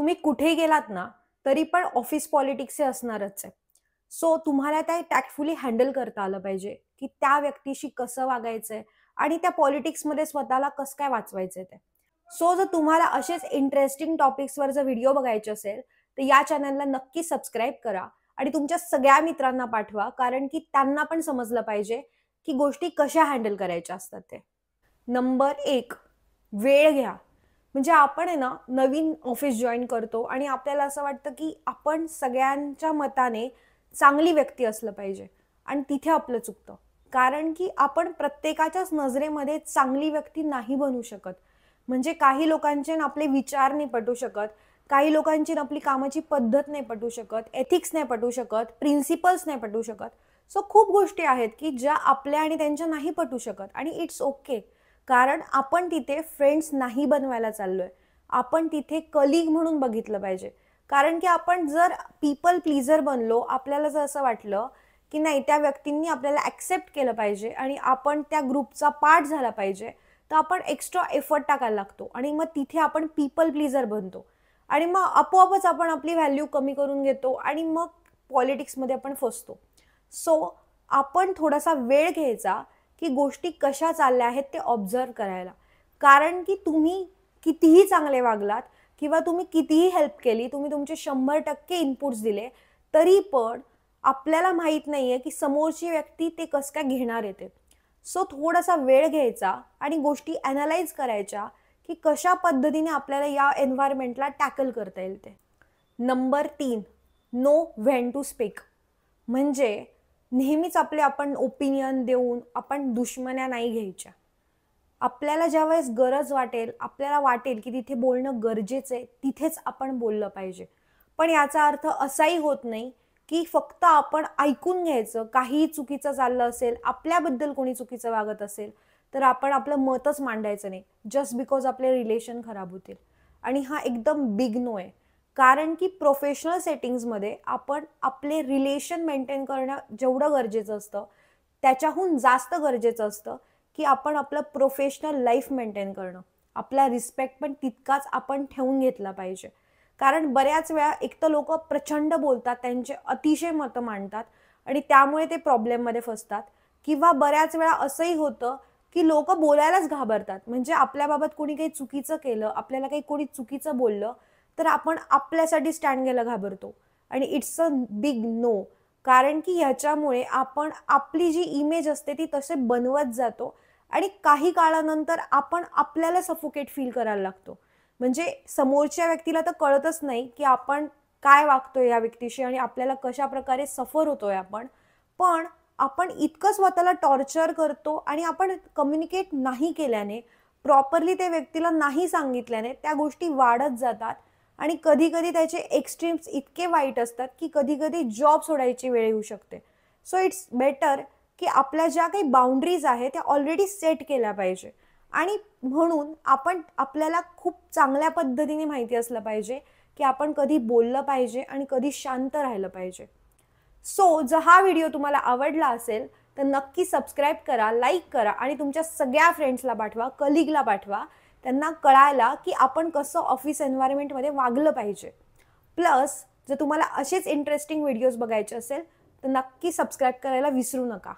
तुम्ही कुठे गेलात ना, तरी पण ऑफिस पॉलिटिक्स हे असणारच आहे. सो तुम्हाला ते टॅक्टफुली हँडल करता आलं पाहिजे, की त्या व्यक्तीशी कसं वागायचंय आणि त्या पॉलिटिक्समध्ये स्वतःला कसं काय वाचवायचंय ते. सो जर तुम्हाला असेच इंटरेस्टिंग टॉपिक्सवर जर व्हिडिओ बघायचे असेल, तर या चॅनलला नक्की सबस्क्राईब करा आणि तुमच्या सगळ्या मित्रांना पाठवा, कारण की त्यांना पण समजलं पाहिजे, की गोष्टी कशा हँडल करायच्या असतात ते. नंबर 1, वेळ घ्या. म्हणजे आपण आहे ना, नवीन ऑफिस जॉइन करतो आणि आपल्याला असं वाटतं, की आपण सगळ्यांच्या मताने चांगली व्यक्ती असलं पाहिजे आणि तिथे आपलं चुकतं. कारण की आपण प्रत्येकाच्याच नजरेमध्ये चांगली व्यक्ती नाही बनू शकत. म्हणजे काही लोकांचे ना आपले विचार नाही पटू शकत, काही लोकांची ना आपली कामाची पद्धत नाही पटू शकत, एथिक्स नाही पटू शकत, प्रिन्सिपल्स नाही पटू शकत. सो खूप गोष्टी आहेत, की ज्या आपल्या आणि त्यांच्या नाही पटू शकत आणि इट्स ओके. कारण आपण तिथे फ्रेंड्स नाही बनवायला चाललोय. आपण तिथे कलीग म्हणून बघितलं पाहिजे. कारण की आपण जर पीपल प्लीजर बनलो, आपल्याला जर असं वाटलं, की नाही त्या व्यक्तींनी आपल्याला ॲक्सेप्ट केलं पाहिजे आणि आपण त्या ग्रुपचा पार्ट झाला पाहिजे, तर आपण एक्स्ट्रा एफर्ट टाकायला लागतो आणि मग तिथे आपण पीपल प्लीजर बनतो. आणि मग आपोआपच आपण आपली व्हॅल्यू कमी करून घेतो आणि मग पॉलिटिक्समध्ये आपण फसतो. सो आपण थोडासा वेळ घ्यायचा, की गोष्टी कशा चालल्या आहेत ते ऑब्झर्व्ह करायला. कारण की तुम्ही कितीही चांगले वागलात किंवा तुम्ही कितीही हेल्प केली, तुम्ही तुमचे 100% इनपुट्स दिले, तरी पण आपल्याला माहीत नाहीये, की समोरची व्यक्ती ते कसं काय घेणार आहे ते. सो थोडासा वेळ घ्यायचा आणि गोष्टी ॲनलाईज करायच्या, की कशा पद्धतीने आपल्याला या एन्व्हायर्नमेंटला टॅकल करता येईल ते. Number 3, know when to speak. म्हणजे नेहमीच आपण ओपिनियन देऊन आपण दुश्मन्या नाही घ्यायच्या. आपल्याला ज्यावेळेस गरज वाटेल, आपल्याला वाटेल की तिथे बोलणं गरजेचं आहे, तिथेच आपण बोललं पाहिजे. पण याचा अर्थ असाही होत नाही, की फक्त आपण ऐकून घ्यायचं. काहीही चुकीचं चाललं असेल, आपल्याबद्दल कोणी चुकीचं वागत असेल, तर आपण आपलं मतच मांडायचं नाही. जस्ट बिकॉज आपले रिलेशन खराब होतील. आणि हा एकदम बिग नो आहे. कारण की प्रोफेशनल सेटिंग्जमध्ये आपण आपले रिलेशन मेंटेन करणं जेवढं गरजेचं असतं, त्याच्याहून जास्त गरजेचं असतं, की आपण आपलं प्रोफेशनल लाईफ मेंटेन करणं. आपला रिस्पेक्ट पण तितकाच आपण ठेवून घेतला पाहिजे. कारण बऱ्याच वेळा एक तर लोकं प्रचंड बोलतात, त्यांचे अतिशय मतं मांडतात आणि त्यामुळे ते प्रॉब्लेममध्ये फसतात. किंवा बऱ्याच वेळा असंही होतं, की लोकं बोलायलाच घाबरतात. म्हणजे आपल्याबाबत कोणी काही चुकीचं केलं, आपल्याला काही कोणी चुकीचं बोललं, तर आपण आपल्यासाठी स्टँड घ्यायला घाबरतो आणि इट्स अ बिग नो. कारण की ह्याच्यामुळे आपण आपली जी इमेज असते ती तसे बनवत जातो आणि काही काळानंतर आपण आपल्याला सफोकेट फील करायला लागतो. म्हणजे समोरच्या व्यक्तीला तर कळतच नाही, की आपण काय वागतोय या व्यक्तीशी आणि आपल्याला कशाप्रकारे सफर होतोय आपण. पण आपण इतकं स्वतःला टॉर्चर करतो आणि आपण कम्युनिकेट नाही केल्याने, प्रॉपरली त्या व्यक्तीला नाही सांगितल्याने त्या गोष्टी वाढत जातात आणि कधी-कधी त्याचे एक्स्ट्रीम्स इतके वाईट असतात, की कधी-कधी जॉब सोडायची वेळ येऊ शकते. सो इट्स बेटर की आपल्या ज्या काही बाउंडरीज आहेत त्या ऑलरेडी सेट केल्या पाहिजे आणि म्हणून आपण आपल्याला खूप चांगल्या पद्धतीने माहिती असलं पाहिजे, की आपण कधी बोललं पाहिजे आणि कधी शांत राहिलं पाहिजे. सो जर हा व्हिडिओ तुम्हाला आवडला असेल, तर नक्की सबस्क्राईब करा, लाईक करा आणि तुमच्या सगळ्या फ्रेंड्सला पाठवा, कलीगला पाठवा. त्यांना कळायला, की आपण कसं ऑफिस एन्व्हायर्नमेंटमध्ये वागलं पाहिजे. प्लस जर तुम्हाला असेच इंटरेस्टिंग व्हिडिओज बघायचे असेल, तर नक्की सबस्क्राईब करायला विसरू नका.